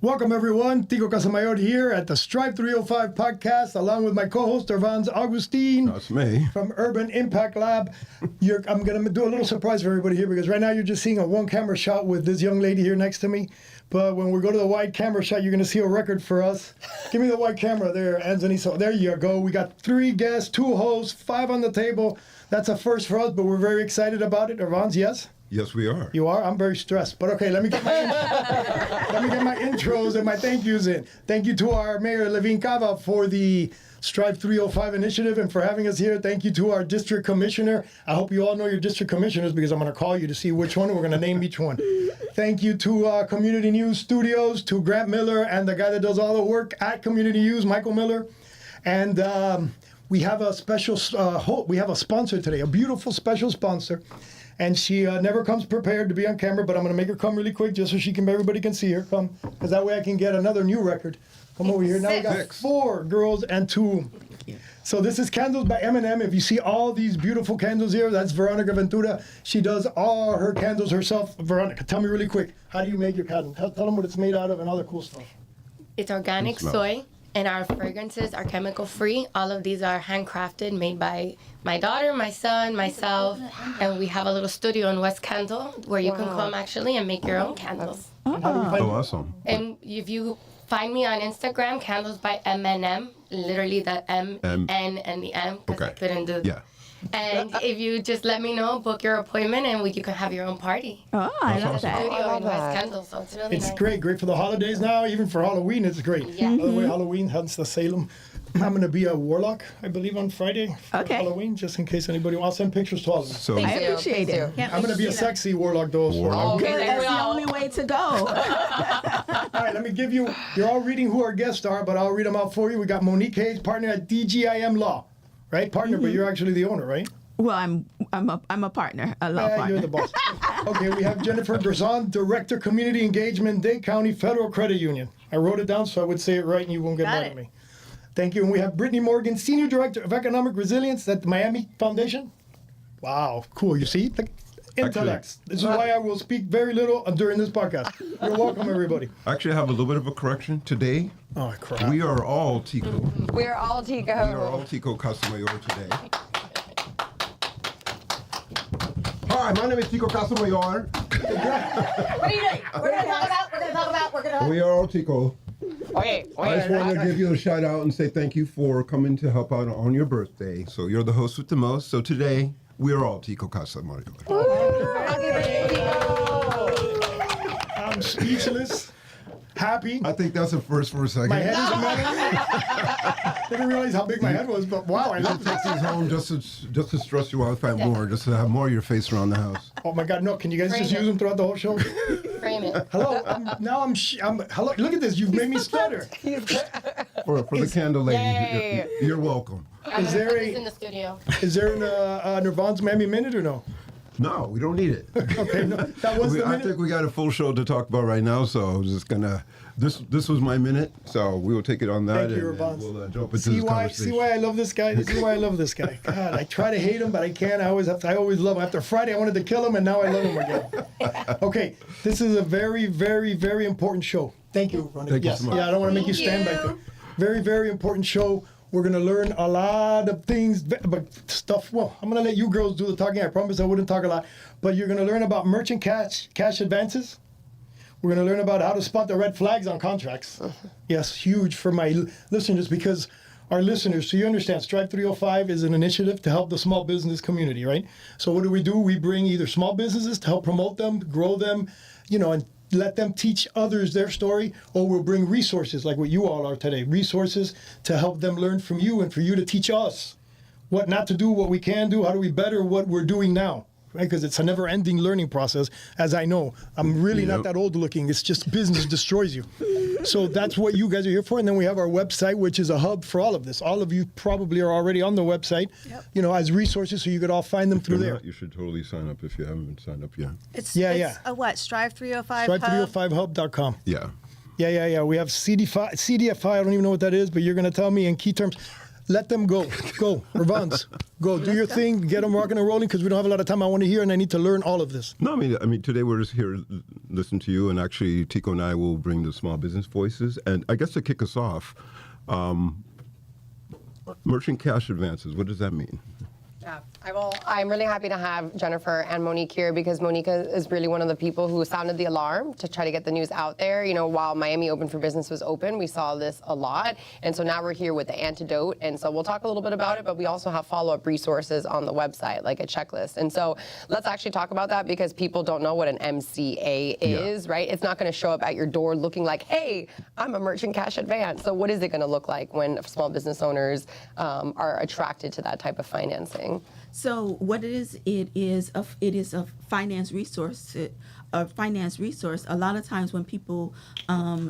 Welcome, everyone. Tico Casamayor here at the Strive 305 podcast, along with my co-host, Ervans Augustine. That's me. From Urban Impact Lab. I'm going to do a little surprise for everybody here because right now you're just seeing a one-camera shot with this young lady here next to me. But when we go to the wide camera shot, you're going to see a record for us. Give me the wide camera there, Anthony. So there you go. We got 3 guests, 2 hosts, 5 on the table. That's a first for us, but we're very excited about it. Ervans, yes? Yes, we are. You are? I'm very stressed. But okay, let me get my intros and my thank yous in. Thank you to our Mayor, Levine Cava, for the Strive 305 initiative and for having us here. Thank you to our district commissioner. I hope you all know your district commissioners because I'm going to call you to see which one. We're going to name each one. Thank you to Community News Studios, to Grant Miller and the guy that does all the work at Community News, Michael Miller. And we have a special we have a sponsor today, a beautiful special sponsor. And she never comes prepared to be on camera, but I'm going to make her come really quick just so everybody can see her. Come, because that way I can get another new record. Come over here. Now we got 4 girls and 2. So this is Candles by M&M. If you see all these beautiful candles here, that's Veronica Ventura. She does all her candles herself. Veronica, tell me really quick, how do you make your candle? Tell them what it's made out of and all the cool stuff. It's organic soy. And our fragrances are chemical-free. All of these are handcrafted, made by my daughter, my son, myself. And we have a little studio in West Kendall where you can come actually and make your own candles. Oh, awesome. And if you find me on Instagram, Candles by M&M, literally the M, N, and the M, because I couldn't do And if you just let me know, book your appointment, and you can have your own party. Oh, I love that. Studio in West Kendall, so it's really nice. Great for the holidays now, even for Halloween, it's great. Yeah. By the way, Halloween, hence the Salem. I'm going to be a warlock, I believe, on Friday for Halloween, just in case anybody wants. I'll send pictures to all of them. So, I appreciate it. Yeah, I'm going to be a sexy warlock, though. Okay, that's the only way to go. All right, let me give you, you're all reading who our guests are, but I'll read them out for you. We got Monique Hayes, partner at DGIM Law. Right, partner, but you're actually the owner, right? Well, I'm a partner, a law partner. You're the boss. Okay, we have Jennifer Garzon, Director, Community Engagement, Dade County Federal Credit Union. I wrote it down so I would say it right and you won't get mad at me. Thank you. And we have Brittany Morgan, Senior Director of Economic Resilience at the Miami Foundation. Wow, cool. You see? Intellects. This is why I will speak very little during this podcast. You're welcome, everybody. Actually, I have a little bit of a correction today. Oh, crap. We are all Tico. We're all Tico. We are all Tico Casamayor today. Hi, my name is Tico Casamayor. What are you doing? We're going to talk about. We are all Tico. Okay. I just want to give you a shout out and say thank you for coming to help out on your birthday. So you're the host with the most. So today, we are all Tico Casamayor. I'm speechless. Happy. I think that's a first for a second. My head is melting. Didn't realize how big my head was, but wow, I love take these home just to stress you out more, just to have more of your face around the house. Oh my God, no! Can you guys just use them throughout the whole show? Frame it. Hello. Hello. Look at this. You've made me stutter. For the candle lady, you're welcome. Is there in the studio? Is there an Nirvana's Miami Minute or no? No, we don't need it. Okay, no, that was the minute. I think we got a full show to talk about right now, so I was just gonna. This was my minute, so we will take it on that. Thank you, and we'll jump into see this why? conversation. See why I love this guy. This is why I love this guy. God, I try to hate him, but I can't. I always love him. After Friday, I wanted to kill him, and now I love him again. Okay, this is a very, very, very important show. Thank you, Ronnie. Thank you so much. Yeah, I don't want to make you stand back there. Very, very important show. We're going to learn a lot of things, but stuff, well, I'm going to let you girls do the talking. I promise I wouldn't talk a lot. But you're going to learn about merchant cash advances. We're going to learn about how to spot the red flags on contracts. Yes, huge for my listeners because our listeners, so you understand, Strive 305 is an initiative to help the small business community, right? So what do? We bring either small businesses to help promote them, grow them, and let them teach others their story, or we'll bring resources like what you all are today, resources to help them learn from you and for you to teach us what not to do, what we can do, how do we better what we're doing now, right? Because it's a never-ending learning process, as I know. I'm really not that old looking. It's just business destroys you. So that's what you guys are here for. And then we have our website, which is a hub for all of this. All of you probably are already on the website, as resources, so you could all find them through there. You should totally sign up if you haven't been signed up yet. It's a what? Strive 305 Strive305hub.com. Yeah. Yeah. We have CDFI. I don't even know what that is, but you're going to tell me in key terms. Let them go. Go. Ravans, go. Do your thing. Get them rocking and rolling because we don't have a lot of time. I want to hear and I need to learn all of this. No, I mean, today we're just here to listen to you, and actually, Tico and I will bring the small business voices. And I guess to kick us off, merchant cash advances. What does that mean? Yeah, I'm really happy to have Jennifer and Monique here because Monique is really one of the people who sounded the alarm to try to get the news out there. You know, while Miami Open for Business was open, we saw this a lot. And so now we're here with the antidote. And so we'll talk a little bit about it, but we also have follow-up resources on the website, like a checklist. And so let's actually talk about that because people don't know what an MCA is, right? It's not going to show up at your door looking like, hey, I'm a merchant cash advance. So what is it going to look like when small business owners are attracted to that type of financing? So what it is a finance resource. A finance resource. A lot of times when people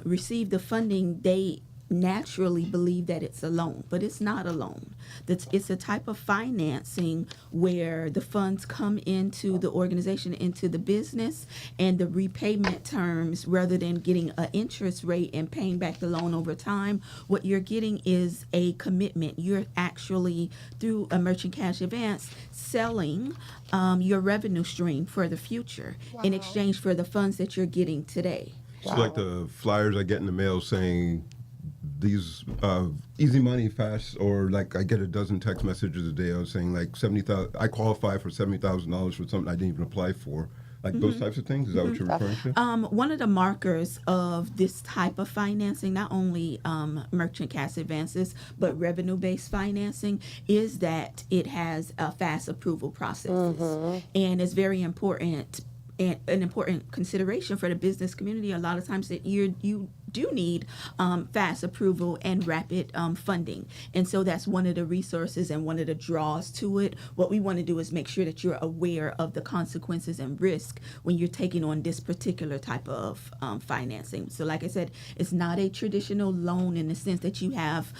receive the funding, they naturally believe that it's a loan, but it's not a loan. It's a type of financing where the funds come into the organization, into the business, and the repayment terms, rather than getting an interest rate and paying back the loan over time, what you're getting is a commitment. You're actually, through a merchant cash advance, selling your revenue stream for the future in exchange for the funds that you're getting today. So like the flyers I get in the mail saying, these easy money fast, or like I get a dozen text messages a day. I was saying like 70,000. I qualify for $70,000 for something I didn't even apply for. Like those types of things. Is that what you're referring to? One of the markers of this type of financing, not only merchant cash advances, but revenue-based financing, is that it has fast approval processes, and it's very important. And an important consideration for the business community. A lot of times that you do need fast approval and rapid funding. And so that's one of the resources and one of the draws to it. What we want to do is make sure that you're aware of the consequences and risk when you're taking on this particular type of financing. So like I said, it's not a traditional loan in the sense that you have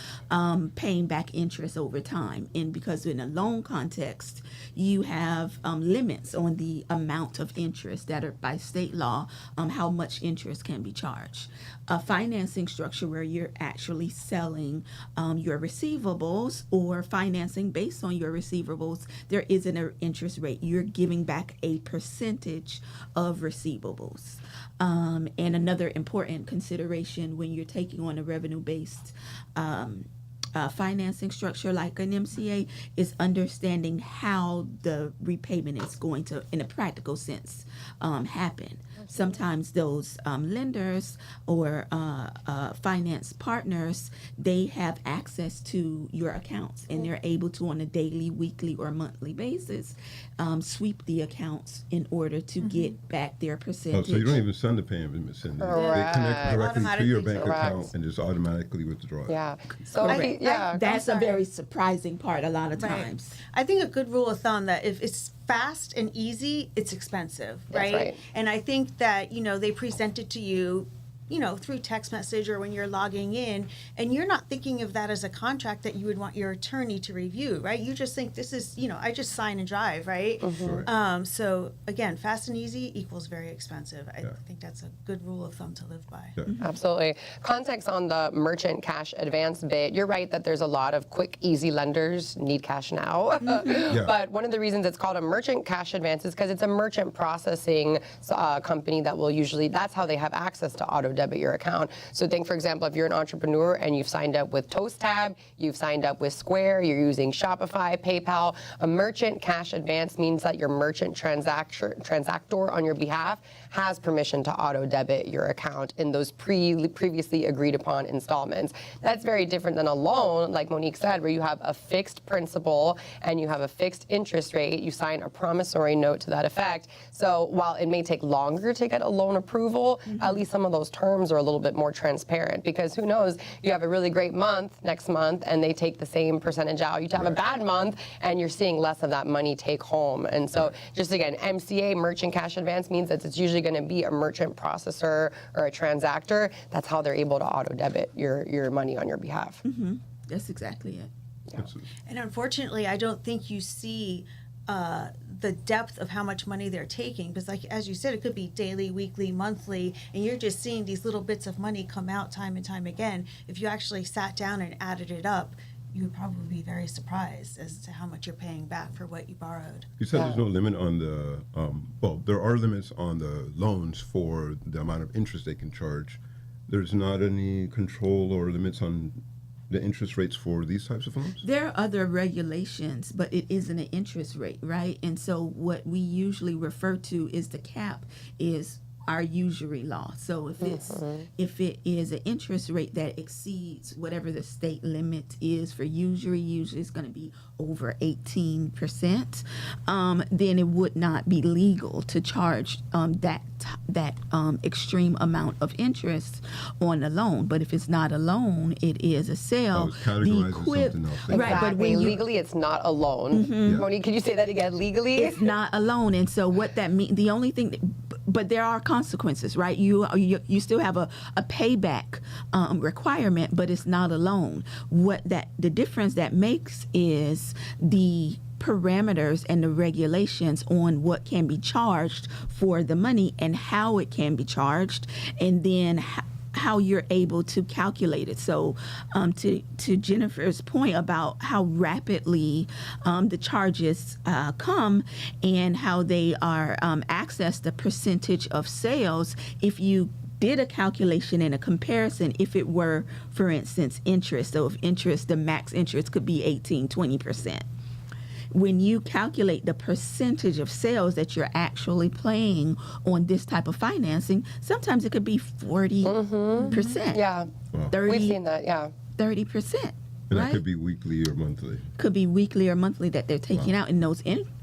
paying back interest over time. And because in a loan context, you have limits on the amount of interest that are by state law, how much interest can be charged. A financing structure where you're actually selling your receivables or financing based on your receivables, there isn't an interest rate. You're giving back a percentage of receivables. And another important consideration when you're taking on a revenue-based financing structure like an MCA is understanding how the repayment is going to, in a practical sense, happen. Sometimes those lenders or finance partners, they have access to your accounts, and they're able to, on a daily, weekly, or monthly basis, sweep the accounts in order to get back their percentage. Oh, so you don't even send the payment. They connect directly to your bank account and just automatically withdraw it. Yeah. So that's a very surprising part a lot of times. I think a good rule of thumb that if it's fast and easy, it's expensive, right? Right. And I think that, they present it to you, through text message or when you're logging in, and you're not thinking of that as a contract that you would want your attorney to review, right? You just think this is, I just sign and drive, right? So again, fast and easy equals very expensive. I think that's a good rule of thumb to live by. Yeah. Absolutely. Context on the merchant cash advance bit, you're right that there's a lot of quick, easy lenders need cash now. But one of the reasons it's called a merchant cash advance is because it's a merchant processing company that will usually, that's how they have access to auto debit your account. So think, for example, if you're an entrepreneur and you've signed up with ToastTab, you've signed up with Square, you're using Shopify, PayPal, a merchant cash advance means that your merchant transactor on your behalf has permission to auto debit your account in those previously agreed upon installments. That's very different than a loan, like Monique said, where you have a fixed principal and you have a fixed interest rate. You sign a promissory note to that effect. So while it may take longer to get a loan approval, at least some of those terms are a little bit more transparent, because who knows, you have a really great month next month and they take the same percentage out. You have a bad month and you're seeing less of that money take home. And so just again, MCA, merchant cash advance, means that it's usually going to be a merchant processor or a transactor. That's how they're able to auto debit your money on your behalf. That's exactly it. Yeah. And unfortunately, I don't think you see the depth of how much money they're taking, because like as you said, it could be daily, weekly, monthly, and you're just seeing these little bits of money come out time and time again. If you actually sat down and added it up, you would probably be very surprised as to how much you're paying back for what you borrowed. You said there's no limit on the, well, there are limits on the loans for the amount of interest they can charge. There's not any control or limits on the interest rates for these types of loans? There are other regulations, but it isn't an interest rate, right? And so what we usually refer to is the cap is our usury law. So if it is an interest rate that exceeds whatever the state limit is for usury it's going to be over 18%, then it would not be legal to charge that extreme amount of interest on a loan. But if it's not a loan, it is a sale. It's categorized as something else. Right, Exactly. but when Legally, it's not a loan. Monique, can you say that again? Legally? it's not a loan. And so what that means, the only thing but there are consequences, right? You still have a payback requirement, but it's not a loan. The difference that makes is the parameters and the regulations on what can be charged for the money and how it can be charged, and then how you're able to calculate it. So to Jennifer's point about how rapidly the charges come and how they are accessed, the percentage of sales, if you did a calculation and a comparison, if it were, for instance, interest, so if interest, the max interest could be 18-20%. When you calculate the percentage of sales that you're actually paying on this type of financing, sometimes it could be 40%. Yeah. 30, We've seen that, yeah. 30%. And right? that could be weekly or monthly. Could be weekly or monthly that they're taking out in those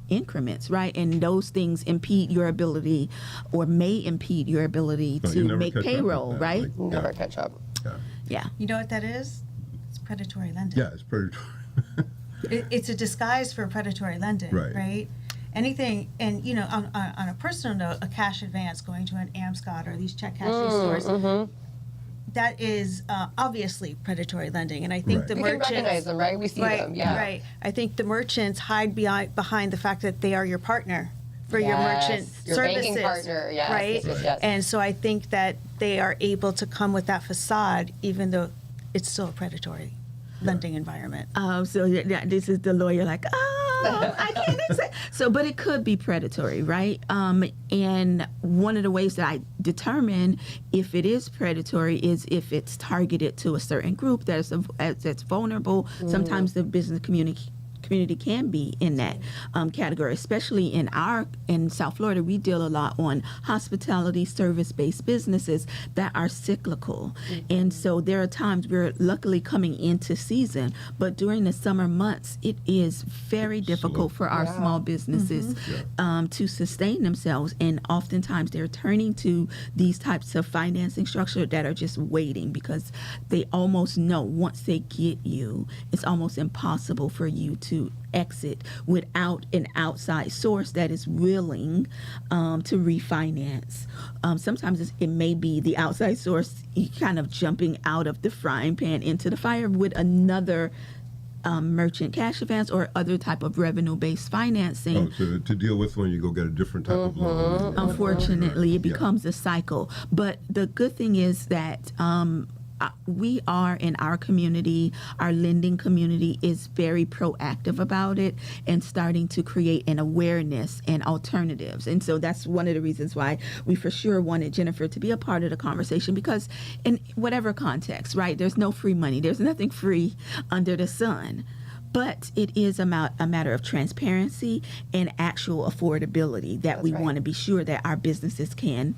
increments, right? And those things impede your ability or may impede your ability No, you to never make catch up with payroll, that, right? like, Never catch up. Yeah. You know what that is? It's predatory lending. Yeah, it's predatory. It's a disguise for predatory lending, Right. right? Anything, and you know, on a personal note, a cash advance going to an Amscot or these check cashing stores, that is obviously predatory lending. And I think Right. the We can merchants recognize them, right? We see right, them, yeah. right. I think the merchants hide behind the fact that they are your partner for your merchant Your services, banking partner, yes, right? yes. And so I think that they are able to come with that facade, even though it's still a predatory lending environment. So this is the lawyer like, I can't accept. So, but it could be predatory, right? And one of the ways that I determine if it is predatory is if it's targeted to a certain group that's vulnerable. Sometimes the business community can be in that category, especially in South Florida. We deal a lot on hospitality, service-based businesses that are cyclical. And so there are times we're luckily coming into season, but during the summer months, it is very difficult for our small businesses to sustain themselves. And oftentimes they're turning to these types of financing structure that are just waiting because they almost know once they get you, it's almost impossible for you to exit without an outside source that is willing to refinance. Sometimes it may be the outside source kind of jumping out of the frying pan into the fire with another merchant cash advance or other type of revenue-based financing. Oh, so to deal with when you go get a different type of loan. Unfortunately, it becomes a cycle. But the good thing is that we are in our community, our lending community is very proactive about it and starting to create an awareness and alternatives. And so that's one of the reasons why we for sure wanted Jennifer to be a part of the conversation, because in whatever context, right, there's no free money. There's nothing free under the sun. But it is a matter of transparency and actual affordability that we want to be sure that our businesses can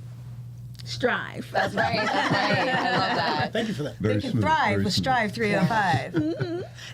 strive. That's right. That's right. I love that. Thank you for that. Very They can smooth, thrive very with smooth. Strive 305.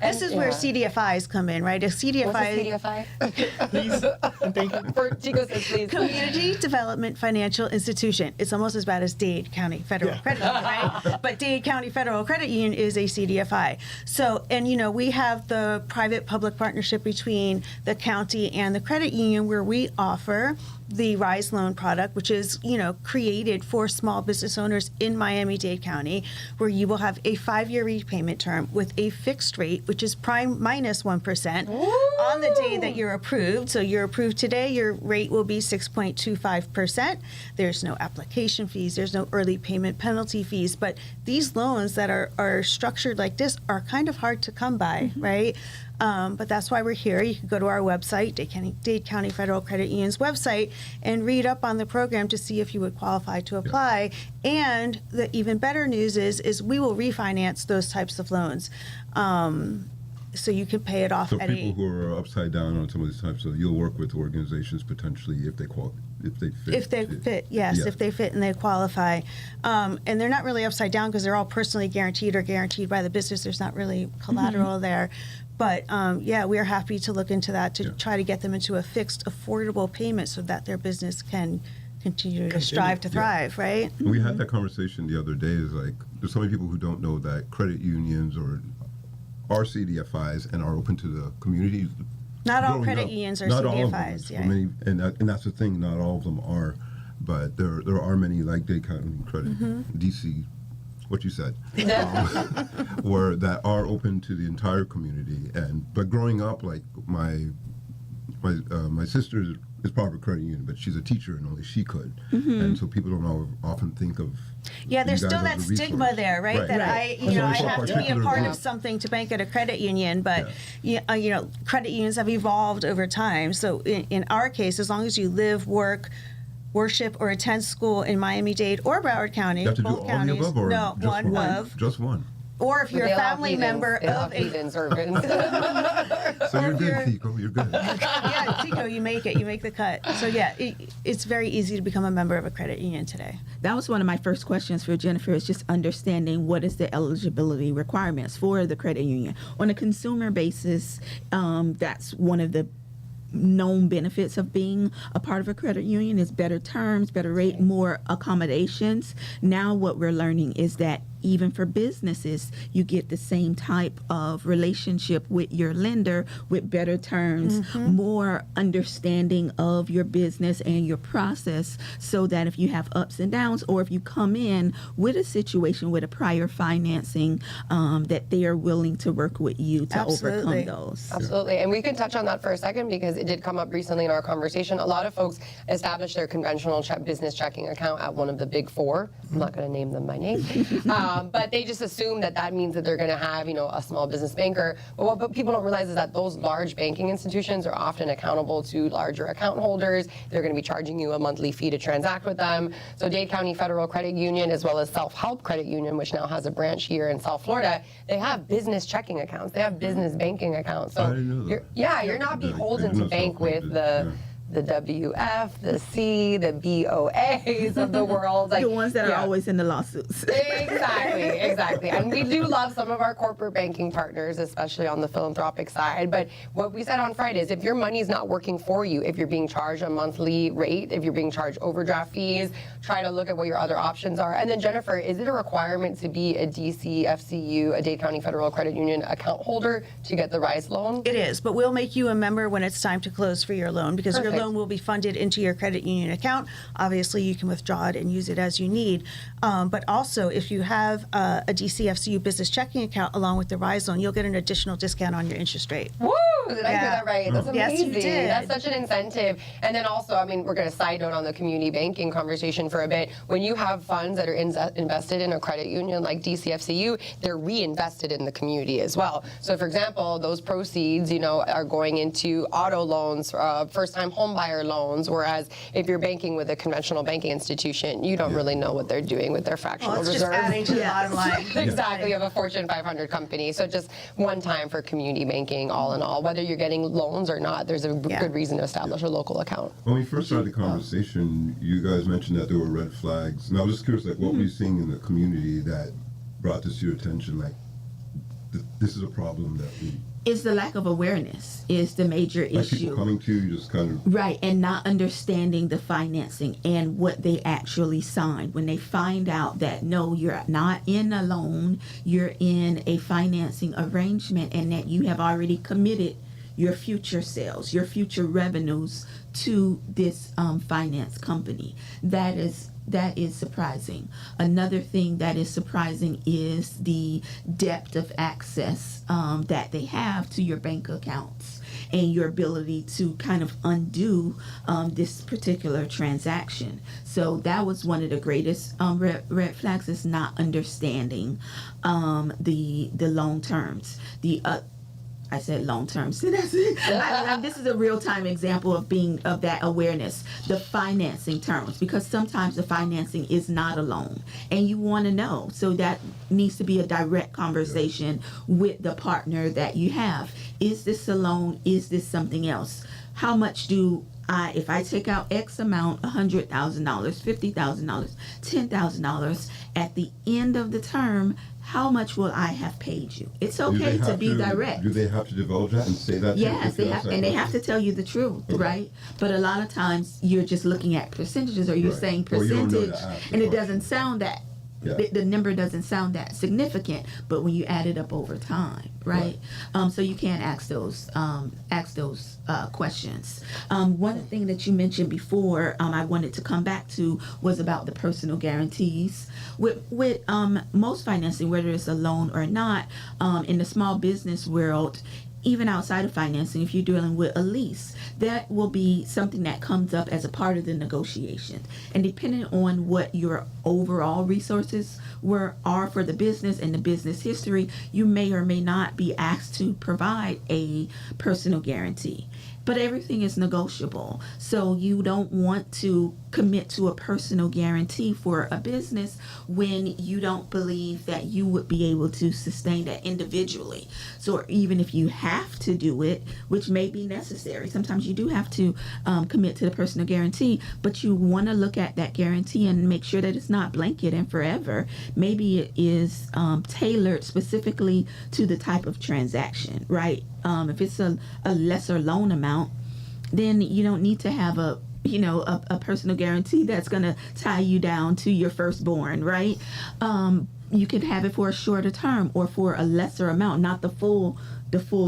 This is where CDFIs come in, right? A What's a CDFI, CDFI? Please and thank you. For Chico says, please. Community Development Financial Institution. It's almost as bad as Dade County Federal Credit Union, right? But Dade County Federal Credit Union is a CDFI. So, and you know, we have the private-public partnership between the county and the credit union where we offer the Rise Loan product, which is, created for small business owners in Miami-Dade County, where you will have a 5-year repayment term with a fixed rate, which is prime minus 1% on the day that you're approved. So you're approved today, your rate will be 6.25%. There's no application fees, there's no early payment penalty fees, but these loans that are structured like this are kind of hard to come by, right? But that's why we're here. You can go to our website, Dade County Federal Credit Union's website, and read up on the program to see if you would qualify to apply. And the even better news is we will refinance those types of loans. So you can pay it off So at people who are upside down on some of these types of, you'll work with organizations potentially if they fit. If they fit, yes, Yeah. if they fit and they qualify. And they're not really upside down because they're all personally guaranteed or guaranteed by the business. There's not really collateral there. But we are happy to look into that to try to get them into a fixed, affordable payment so that their business can continue to strive to thrive, right? We had that conversation the other day. Is like there's so many people who don't know that credit unions are CDFIs and are open to the community. Not all Growing credit up, unions are not all of them. CDFIs, For yeah. many, and that's the thing. Not all of them are, but there are many like Dade County Credit, DC. What you said, that are open to the entire community, but growing up, like my sister is part of a credit union, but she's a teacher and only she could, and so people don't often think of. Yeah, there's you guys still that as a resource. stigma there, right? That I have to be a part of something to bank at a credit union, but credit unions have evolved over time. So in our case, as long as you live, work, worship, or attend school in Miami-Dade or Broward County, You have to do both all counties. the above, or No, just one of. Just one. Or if you're a family member of a urban. So you're good, Tico. You're good. yeah, Tico, you make it. You make the cut. So it's very easy to become a member of a credit union today. That was one of my first questions for Jennifer, is just understanding what is the eligibility requirements for the credit union. On a consumer basis, that's one of the known benefits of being a part of a credit union is better terms, better rate, more accommodations. Now what we're learning is that even for businesses, you get the same type of relationship with your lender with better terms, more understanding of your business and your process, so that if you have ups and downs, or if you come in with a situation with a prior financing, that they are willing to work with you to overcome those. Absolutely. And we can touch on that for a second because it did come up recently in our conversation. A lot of folks establish their conventional business checking account at one of the big four. I'm not going to name them by name. But they just assume that means that they're going to have, a small business banker. But what people don't realize is that those large banking institutions are often accountable to larger account holders. They're going to be charging you a monthly fee to transact with them. So Dade County Federal Credit Union, as well as Self-Help Credit Union, which now has a branch here in South Florida, they have business checking accounts. They have business banking accounts. So I didn't know that. you're not beholden to no bank with Self-Help the WF, the C, the BOAs of the world. The ones that are always in the lawsuits. Exactly. And we do love some of our corporate banking partners, especially on the philanthropic side. But what we said on Friday is if your money is not working for you, if you're being charged a monthly rate, if you're being charged overdraft fees, try to look at what your other options are. And then, Jennifer, is it a requirement to be a DCFCU, a Dade County Federal Credit Union account holder to get the RISE loan? It is, but we'll make you a member when it's time to close for your loan, because your loan will be funded into your credit union account. Obviously, you can withdraw it and use it as you need. But also, if you have a DCFCU business checking account along with the RISE loan, you'll get an additional discount on your interest rate. Woo! Did I hear that right? That's amazing. Yes, you did. That's such an incentive. And then also, we're going to side note on the community banking conversation for a bit. When you have funds that are invested in a credit union like DCFCU, they're reinvested in the community as well. So, for example, those proceeds, are going into auto loans, first-time homebuyer loans, whereas if you're banking with a conventional banking institution, you don't really know what they're doing with their fractional It's reserves. just adding to the bottom line. Exactly, of a Fortune 500 company. So just one time for community banking, all in all. Whether you're getting loans or not, there's a good reason to establish a local account. When we first started the conversation, you guys mentioned that there were red flags. And I was just curious, what were you seeing in the community that brought this to your attention? This is a problem that we... Is the lack of awareness is the major issue. People coming to you just kind of... Right, and not understanding the financing and what they actually signed. When they find out that, no, you're not in a loan, you're in a financing arrangement, and that you have already committed your future sales, your future revenues to this finance company. That is surprising. Another thing that is surprising is the depth of access that they have to your bank accounts and your ability to kind of undo this particular transaction. So that was one of the greatest red flags, is not understanding the loan terms. I said long term. So that's it. This is a real time example of that awareness. The financing terms, because sometimes the financing is not a loan, and you want to know. So that needs to be a direct conversation with the partner that you have. Is this a loan? Is this something else? How much do if I take out X amount, $100,000, $50,000, $10,000, at the end of the term, how much will I have paid you? It's okay to be direct. Do they have to divulge that and say that? Yes, they have, and they have to tell you the truth, right? But a lot of times you're just looking at percentages, or you're saying percentage, and it doesn't sound that. The number doesn't sound that significant, but when you add it up over time, right? So you can ask those questions. One thing that you mentioned before, I wanted to come back to, was about the personal guarantees. With most financing, whether it's a loan or not, in the small business world, even outside of financing, if you're dealing with a lease, that will be something that comes up as a part of the negotiation. And depending on what your overall resources are for the business and the business history, you may or may not be asked to provide a personal guarantee. But everything is negotiable. So you don't want to commit to a personal guarantee for a business when you don't believe that you would be able to sustain that individually. So even if you have to do it, which may be necessary, sometimes you do have to commit to the personal guarantee, but you want to look at that guarantee and make sure that it's not blanket and forever. Maybe it is tailored specifically to the type of transaction, right? If it's a lesser loan amount, then you don't need to have a personal guarantee that's going to tie you down to your firstborn, right? You could have it for a shorter term or for a lesser amount, not the full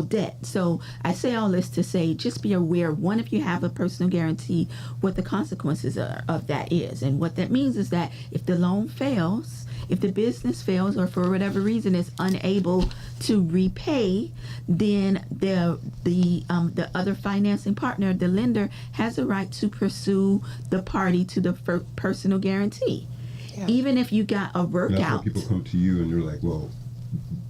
debt. So I say all this to say, just be aware, one, if you have a personal guarantee, what the consequences of that is. And what that means is that if the loan fails, if the business fails, or for whatever reason is unable to repay, then the other financing partner, the lender, has a right to pursue the party to the personal guarantee. Yeah. Even if you got a workout. That's why people come to you and they're like, well,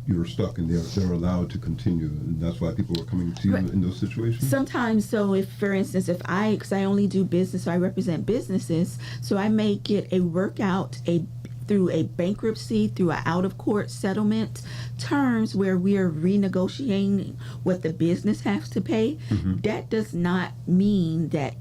you're stuck, and they're allowed to continue, and that's why people are coming to you in those situations. Sometimes, so if, for instance, because I only do business, so I represent businesses, so I may get a workout through a bankruptcy, through an out-of-court settlement, terms where we are renegotiating what the business has to pay. Mm-hmm. That does not mean that.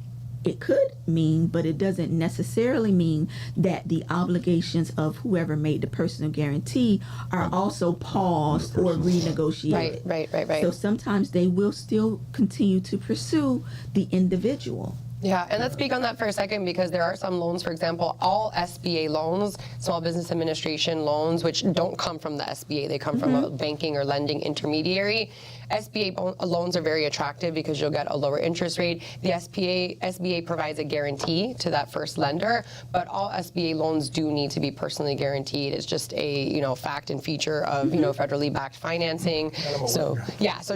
It could mean, but it doesn't necessarily mean that the obligations of whoever made the personal guarantee are also paused or renegotiated. Right. So sometimes they will still continue to pursue the individual. Yeah, and let's speak on that for a second, because there are some loans, for example, all SBA loans, Small Business Administration loans, which don't come from the SBA. They come from a banking or lending intermediary. SBA loans are very attractive because you'll get a lower interest rate. The SBA provides a guarantee to that first lender, but all SBA loans do need to be personally guaranteed. It's just a fact and feature of federally backed financing. So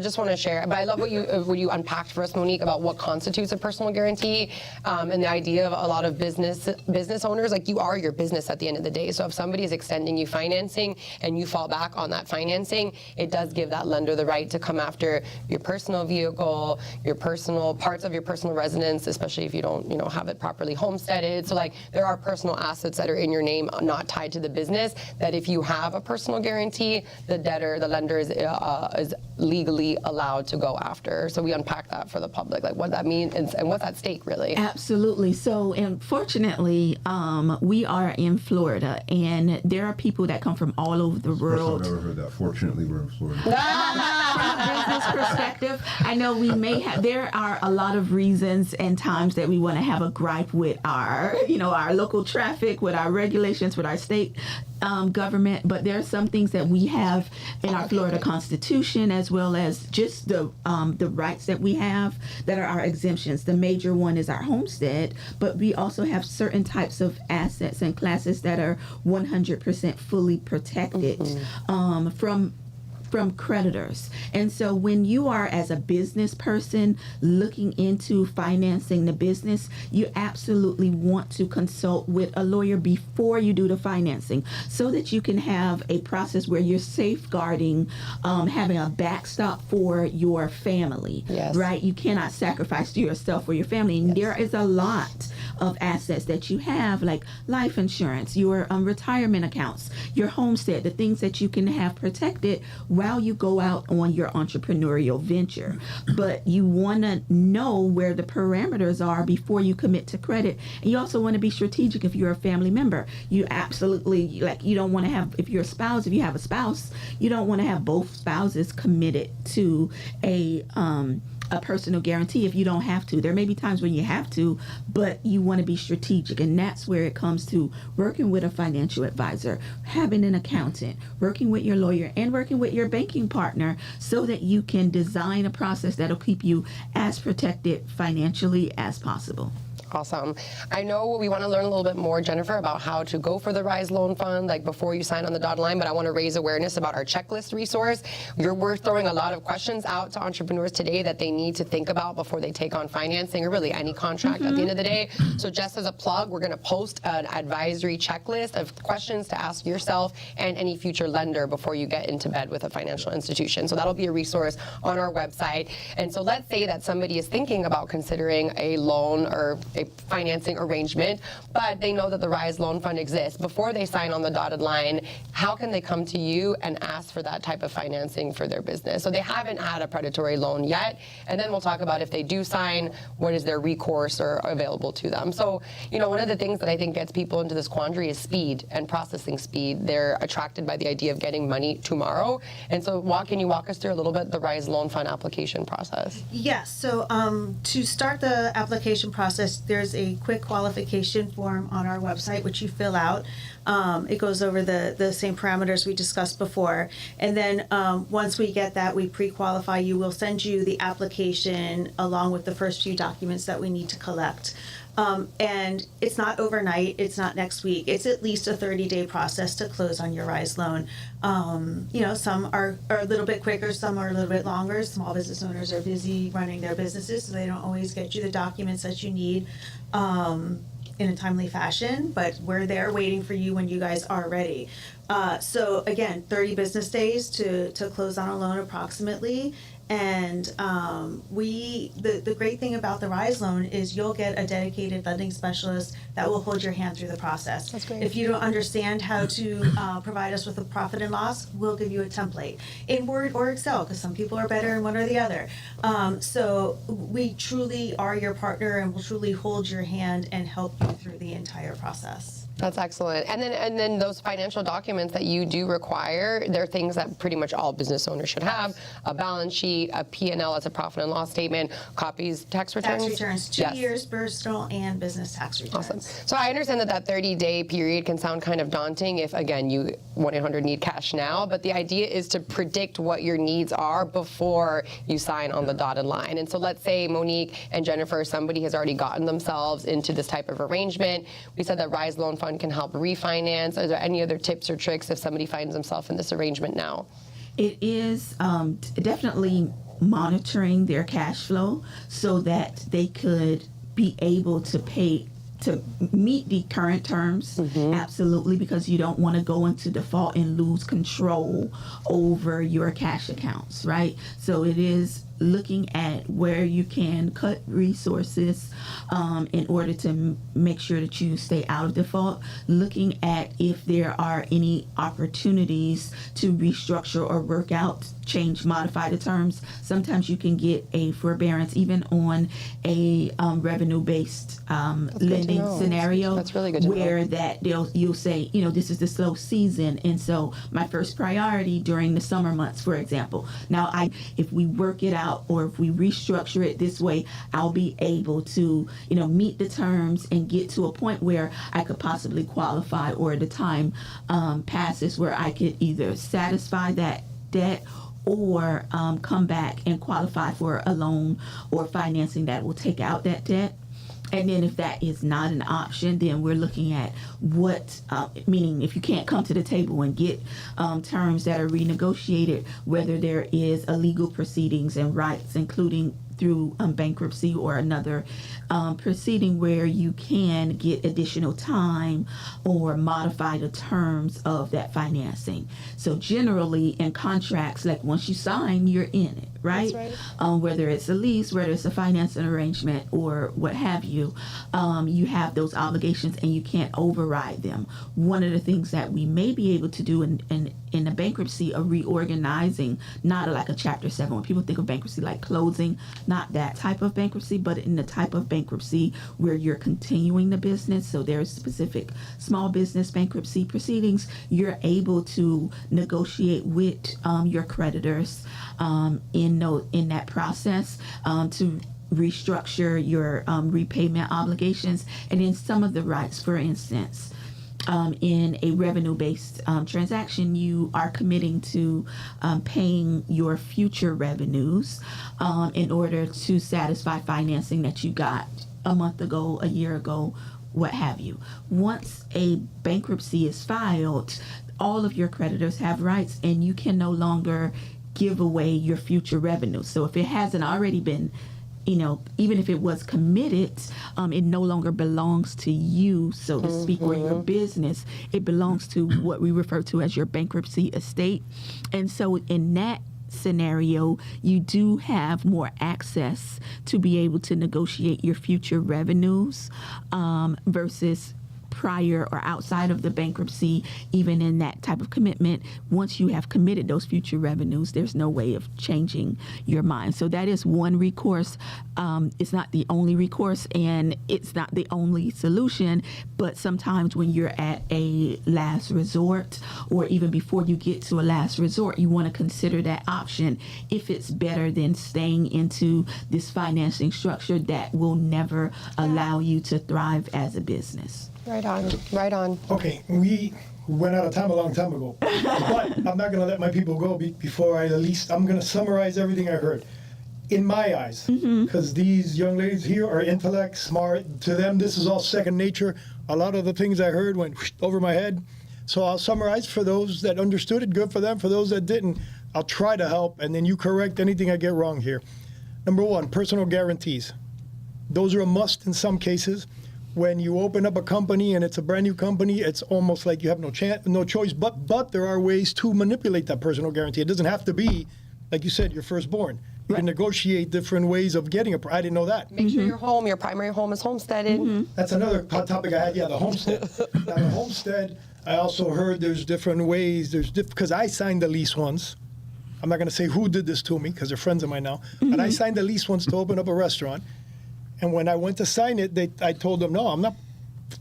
just want to share. But I love what you unpacked for us, Monique, about what constitutes a personal guarantee, and the idea of a lot of business owners, like, you are your business at the end of the day. So if somebody is extending you financing and you fall back on that financing, it does give that lender the right to come after your personal vehicle, your personal parts of your personal residence, especially if you don't, have it properly homesteaded. So, like, there are personal assets that are in your name, not tied to the business, that if you have a personal guarantee, the lender is legally allowed to go after. So we unpack that for the public, like what that means and what's at stake, really. Absolutely. So, unfortunately, we are in Florida, and there are people that come from all over the world. I've never heard that. Fortunately, we're in Florida. business perspective, I know we may have, there are a lot of reasons and times that we want to have a gripe with our, our local traffic, with our regulations, with our state government, but there are some things that we have in our Florida Constitution, as well as just the rights that we have that are our exemptions. The major one is our homestead, but we also have certain types of assets and classes that are 100% fully protected from creditors. And so when you are, as a business person, looking into financing the business, you absolutely want to consult with a lawyer before you do the financing, so that you can have a process where you're safeguarding, having a backstop for your family. Yes. Right? You cannot sacrifice yourself for your family. And there is a lot of assets that you have, like life insurance, your retirement accounts, your homestead, the things that you can have protected while you go out on your entrepreneurial venture. But you want to know where the parameters are before you commit to credit. And you also want to be strategic if you're a family member. You absolutely, you don't want to have, if you have a spouse, you don't want to have both spouses committed to a personal guarantee if you don't have to. There may be times when you have to, but you want to be strategic. And that's where it comes to working with a financial advisor, having an accountant, working with your lawyer, and working with your banking partner, so that you can design a process that'll keep you as protected financially as possible. Awesome. I know we want to learn a little bit more, Jennifer, about how to go for the RISE Loan Fund, like before you sign on the dotted line, but I want to raise awareness about our checklist resource. We're throwing a lot of questions out to entrepreneurs today that they need to think about before they take on financing, or really any contract at the end of the day. So just as a plug, we're going to post an advisory checklist of questions to ask yourself and any future lender before you get into bed with a financial institution. So that'll be a resource on our website. And so let's say that somebody is thinking about considering a loan or a financing arrangement, but they know that the RISE Loan Fund exists. Before they sign on the dotted line, how can they come to you and ask for that type of financing for their business? So they haven't had a predatory loan yet, and then we'll talk about if they do sign, what is their recourse or available to them. So, one of the things that I think gets people into this quandary is speed and processing speed. They're attracted by the idea of getting money tomorrow. And so can you walk us through a little bit the RISE Loan Fund application process? Yes. So to start the application process, there's a quick qualification form on our website, which you fill out. It goes over the same parameters we discussed before. And then once we get that, we pre-qualify you. We'll send you the application along with the first few documents that we need to collect. And it's not overnight. It's not next week. It's at least a 30-day process to close on your RISE loan. Some are a little bit quicker, some are a little bit longer. Small business owners are busy running their businesses, so they don't always get you the documents that you need in a timely fashion, but we're there waiting for you when you guys are ready. So again, 30 business days to close on a loan approximately. And the great thing about the RISE loan is you'll get a dedicated lending specialist that will hold your hand through the process. That's great. If you don't understand how to provide us with a profit and loss, we'll give you a template in Word or Excel, because some people are better in one or the other. So we truly are your partner, and will truly hold your hand and help you through the entire process. That's excellent. And then those financial documents that you do require, they're things that pretty much all business owners should have: a balance sheet, a P&L, that's a profit and loss statement, copies, tax returns. Tax returns, 2 years, personal and business tax returns. Awesome. So I understand that 30-day period can sound kind of daunting if, again, you 1-800 need cash now, but the idea is to predict what your needs are before you sign on the dotted line. And so let's say Monique and Jennifer, somebody has already gotten themselves into this type of arrangement. We said that RISE Loan Fund can help refinance. Are there any other tips or tricks if somebody finds themselves in this arrangement now? It is definitely monitoring their cash flow so that they could be able to pay to meet the current terms. Absolutely, because you don't want to go into default and lose control over your cash accounts, right? So it is looking at where you can cut resources in order to make sure that you stay out of default, looking at if there are any opportunities to restructure or work out, change, modify the terms. Sometimes you can get a forbearance even on a revenue-based lending scenario. That's really good to know. Where that you'll say, this is the slow season, and so my first priority during the summer months, for example. Now, if we work it out or if we restructure it this way, I'll be able to, meet the terms and get to a point where I could possibly qualify, or the time passes where I could either satisfy that debt or come back and qualify for a loan or financing that will take out that debt. And then if that is not an option, then we're looking at what, meaning if you can't come to the table and get terms that are renegotiated, whether there is a legal proceedings and rights, including through bankruptcy or another proceeding where you can get additional time or modify the terms of that financing. So generally in contracts, like once you sign, you're in it, right? That's right. Whether it's a lease, whether it's a financing arrangement or what have you, you have those obligations and you can't override them. One of the things that we may be able to do in a bankruptcy, a reorganizing, not like a Chapter 7. When people think of bankruptcy like closing, not that type of bankruptcy, but in the type of bankruptcy where you're continuing the business. So there's specific small business bankruptcy proceedings. You're able to negotiate with your creditors in that process to restructure your repayment obligations, and then some of the rights, for instance. In a revenue-based transaction, you are committing to paying your future revenues in order to satisfy financing that you got a month ago, a year ago, what have you. Once a bankruptcy is filed, all of your creditors have rights, and you can no longer give away your future revenue. So if it hasn't already been, even if it was committed, it no longer belongs to you, so to speak, or your business. It belongs to what we refer to as your bankruptcy estate. And so in that scenario, you do have more access to be able to negotiate your future revenues versus prior or outside of the bankruptcy. Even in that type of commitment, once you have committed those future revenues, there's no way of changing your mind. So that is one recourse. It's not the only recourse, and it's not the only solution, but sometimes when you're at a last resort, or even before you get to a last resort, you want to consider that option if it's better than staying into this financing structure that will never allow you to thrive as a business. Right on, right on. Okay, we went out of time a long time ago, but I'm not going to let my people go before I'm going to summarize everything I heard. In my eyes, because these young ladies here are intellect, smart. To them, this is all second nature. A lot of the things I heard went over my head. So I'll summarize for those that understood it, good for them. For those that didn't, I'll try to help, and then you correct anything I get wrong here. Number one, personal guarantees. Those are a must in some cases. When you open up a company and it's a brand new company, it's almost like you have no choice. But there are ways to manipulate that personal guarantee. It doesn't have to be, like you said, your firstborn. You can negotiate different ways of getting I didn't know that. Make sure your primary home is homesteaded. That's another hot topic I had. Yeah, the homestead. Now the homestead, I also heard there's different ways. Because I signed the lease once. I'm not going to say who did this to me because they're friends of mine now. But I signed the lease once to open up a restaurant. And when I went to sign it, I told them, no, I'm not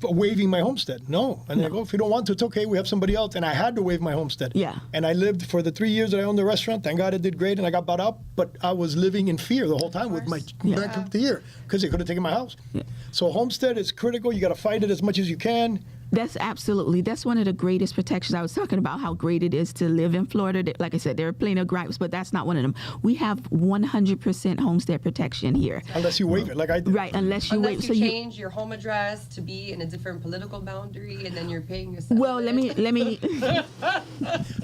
waiving my homestead. No. And they go, if you don't want to, it's okay. We have somebody else. And I had to waive my homestead. Yeah. And I lived for the 3 years that I owned the restaurant. Thank God it did great and I got bought out. But I was living in fear the whole time with my bankruptcy year because they could have taken my house. Yeah. So homestead is critical. You got to fight it as much as you can. That's one of the greatest protections. I was talking about how great it is to live in Florida. Like I said, there are plenty of gripes, but that's not one of them. We have 100% homestead protection here. Unless you waive it, like I did. Right, unless you waive. So you change your home address to be in a different political boundary, and then you're paying yourself. Well, let me.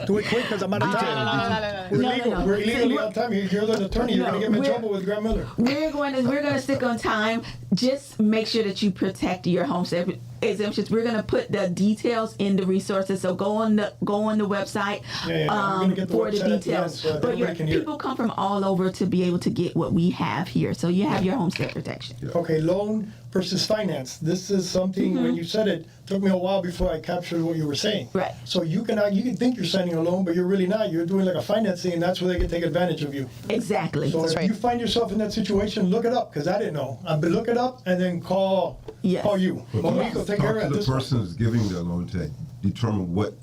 Do it quick because I'm out of time. We're legally out of time. You're the attorney. You're going to get me in trouble with Grant Miller. We're going to stick on time. Just make sure that you protect your homestead. exemptions. We're going to put the details in the resources. So go on the website We're gonna get the for the website at the end details. so that But everybody can hear. people come from all over to be able to get what we have here. So you have your homestead protection. Okay, loan versus finance. This is something, when you said it, took me a while before I captured what you were saying. Right. So you can think you're signing a loan, but you're really not. You're doing like a financing, and that's where they can take advantage of you. Exactly. So if you find yourself in that situation, look it up, because I didn't know. But look it up and then call you. Monique will take care Talk of to this the one. person who's giving the loan to determine what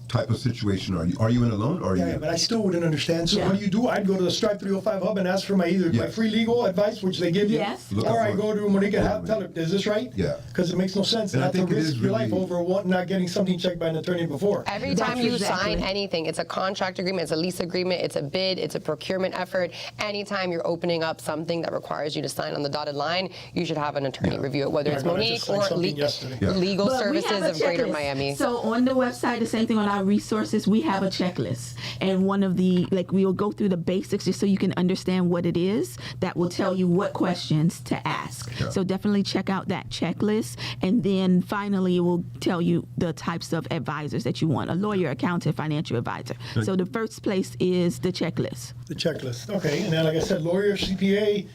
type of situation are you? Are you in a loan or are you? Yeah, but I still wouldn't understand. So Yeah. what do you do? I'd go to the Stripe 305 Hub and ask for my Yes. free legal advice, which they give you. Yes. Look Or up I for- go to Monique and tell her, is this right? Yeah. Because it makes no sense And I not to think it risk is your life really- over not getting something checked by an attorney before. Every time you Exactly. sign anything, it's a contract agreement, it's a lease agreement, it's a bid, it's a procurement effort. Anytime you're opening up something that requires you to sign on the dotted line, you should have an attorney review it, whether My it's God, I Monique just signed or something yesterday. Yeah. Legal But we have Services a of Greater checklist. Miami. So on the website, the same thing on our resources, we have a checklist. And one of the, we will go through the basics just so you can understand what it is that will tell you what questions to ask. Yeah. So definitely check out that checklist. And then finally, it will tell you the types of advisors that you want, a lawyer, accountant, financial advisor. So the first place is the checklist. The checklist. Okay, and then like I said, lawyer, CPA,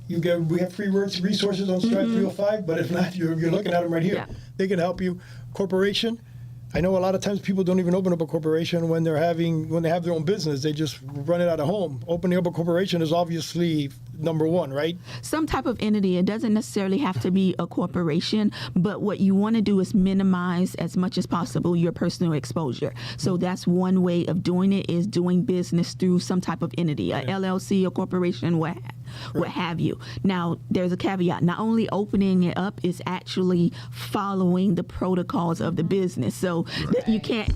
we have free resources on Stripe 305, but if not, you're looking at them right here. Yeah. They can help you. Corporation. I know a lot of times people don't even open up a corporation when they have their own business. They just run it out of home. Opening up a corporation is obviously number one, right? Some type of entity. It doesn't necessarily have to be a corporation, but what you want to do is minimize as much as possible your personal exposure. So that's one way of doing it, is doing business through some type of entity, a LLC, a corporation, what have you. Now, there's a caveat. Not only opening it up, is actually following the protocols of the business. So that you can't,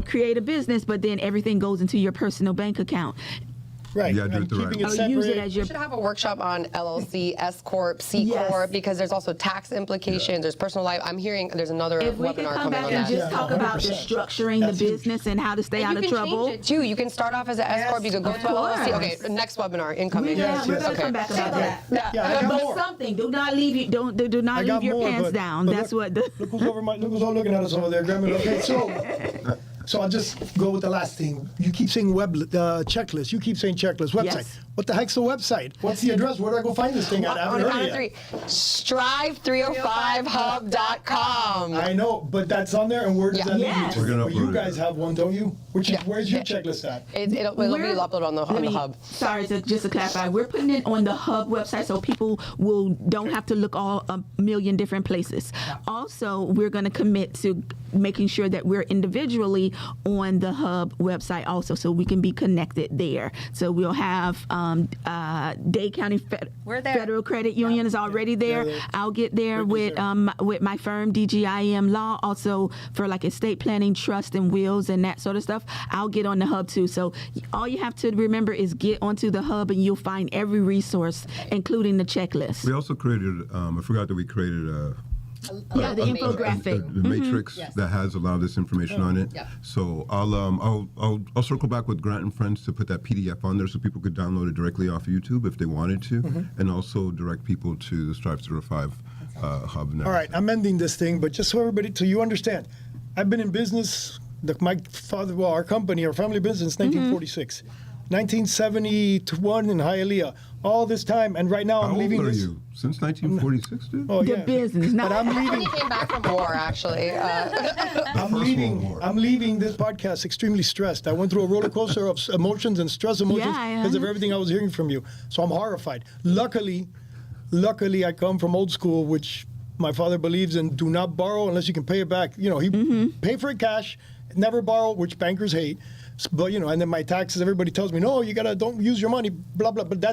create a business, but then everything goes into your personal bank account. Right. Yeah, do it and the right keeping way. it Or use it separate. as We your should have a workshop on LLC, S Corp, C Yes. Corp, because there's also tax implications, there's personal life. I'm hearing there's another If we can webinar come coming back on and that. just talk about the 100%. structuring That's the huge. business and how to stay out You of can trouble. change it too. You can start off as an S Corp. You could go to of LLC. course. Okay, next webinar incoming. Yes, We're yes. gonna Okay. come back about that. Yeah, I got But more. something. Do not leave you. Do I not got leave your more, pants but- down. but That's look, what the. Look who's all looking at us over there. Grandma. Okay, so I'll just go with the last thing. You keep saying checklist. You keep saying checklist. Website. Yes. What the heck's the website? What's the address? Where do I go find this thing? I On haven't the heard count it of yet. three, strive305hub.com. I know, but that's on there. And where does Yeah. that lead Yes. you We're to? gonna Well, you upload it. guys have one, don't you? Where's your checklist at? It'll be We're- uploaded on the let me- hub. Sorry, just to clarify, we're putting it on the hub website so people don't have to look all a million different places. Also, we're going to commit to making sure that we're individually on the hub website also, so we can be connected there. So we'll have Dade County We're there. Federal Credit Union is already there. there. I'll get there with there. with my firm DGIM Law, also for like estate planning, trust and wills and that sort of stuff. I'll get on the hub too. So all you have to remember is get onto the hub and you'll find every resource, including the checklist. We also created, I forgot that we created a Yeah, the infographic. the matrix that has a lot of this information on it. Yep. So I'll circle back with Grant and Friends to put that PDF on there so people could download it directly off of YouTube if they wanted to, and also direct people to the Strive 305 hub. And All right, I'm ending this thing, but just so you understand, I've been in business. Our company, our family business, 1946. 1971 in Hialeah. All this time, and right now How I'm old leaving are this. you? Since 1946, dude? Oh, The yeah. business. But I'm leaving. He came back from war, actually. I'm First leaving. World War. I'm leaving this podcast extremely stressed. I went through a roller coaster of emotions and stress emotions Yeah, because of everything I was hearing from you. So I'm horrified. Luckily, I come from old school, which my father believes in: do not borrow unless you can pay it back. He pay for it cash, never borrow, which bankers hate. But and then my taxes. Everybody tells me, no, don't use your money, blah blah. But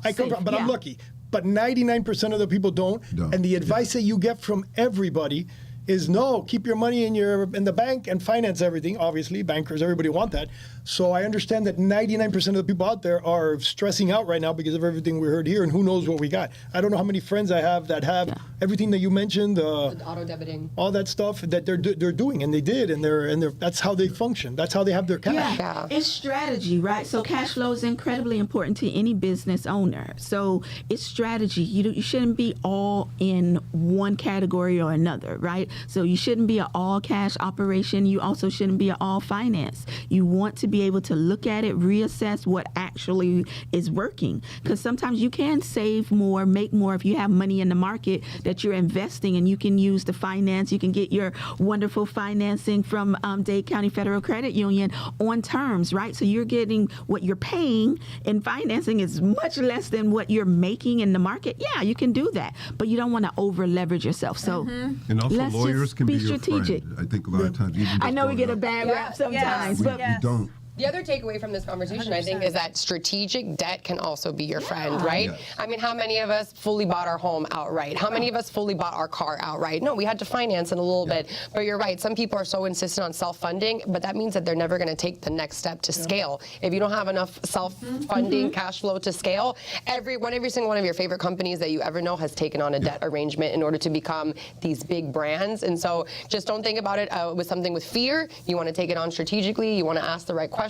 I come Safe, from. But I'm yeah. lucky. But 99% of the people don't. Don't, And the advice that you get from everybody is no, keep your money in the bank and finance everything. Obviously, bankers, everybody want that. So I understand that 99% of the people out there are stressing out right now because of everything we heard here, and who knows what we got. I don't know how many friends I have that have everything that you mentioned, Auto debiting, all that stuff that they're doing, and they did, and they're that's how they function. That's how they have their cash. Yeah. It's strategy, right? So cash flow is incredibly important to any business owner. So it's strategy. You shouldn't be all in one category or another, right? So you shouldn't be an all cash operation. You also shouldn't be an all finance. You want to be able to look at it, reassess what actually is working. Because sometimes you can save more, make more if you have money in the market that you're investing, and you can use the finance. You can get your wonderful financing from Dade County Federal Credit Union on terms, right? So you're getting what you're paying in financing is much less than what you're making in the market. Yeah, you can do that, but you don't want to over leverage yourself. So And also, let's lawyers just can be strategic. your friend. I think a lot of times, even I know we just get a growing up, bad rap sometimes, but we don't. The other takeaway from this conversation, I think, is that strategic debt can also be your friend, right? Yes. I mean, how many of us fully bought our home outright? How many of us fully bought our car outright? No, we had to finance it a little bit. But you're right, some people are so insistent on self-funding, but that means that they're never going to take the next step to scale. If you don't have enough self-funding cash flow to scale, every single one of your favorite companies that you ever know has taken on a debt arrangement in order to become these big brands. And so just don't think about it with something with fear. You want to take it on strategically. You want to ask the right questions,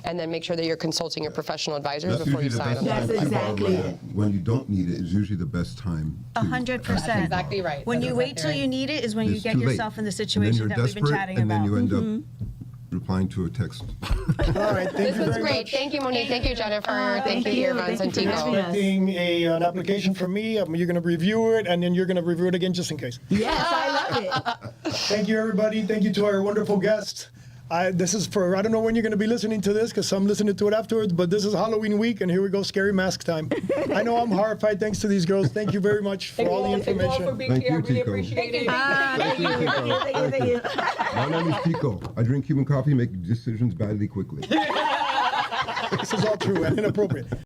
and then make sure that you're consulting your professional advisors That's before you usually the sign best on. time That's to borrow exactly money. it. When you don't need it is usually the best time. 100%. Exactly right. When That's you wait exactly till right. you need it is when you It's get too late. yourself in the And then situation you're that we've been desperate, chatting and about. then you end up replying to a text. All right, thank This you was very great. much. Thank you, Monique. Thank you, Jennifer. Thank you, you. Irvance and Thank you for having Tico. us. Expecting an application from me. You're going to review it, and then you're going to review it again just in case. yes, I love it. Thank you, everybody. Thank you to our wonderful guests. This is for, I don't know when you're going to be listening to this, because I'm listening to it afterwards, but this is Halloween week, and here we go, scary mask time. I know I'm horrified thanks to these girls. Thank you very much for all the information. Thank you, Tico. Thank you. Thank you. My name is Tico. I drink Cuban coffee, make decisions badly quickly. This is all true and inappropriate.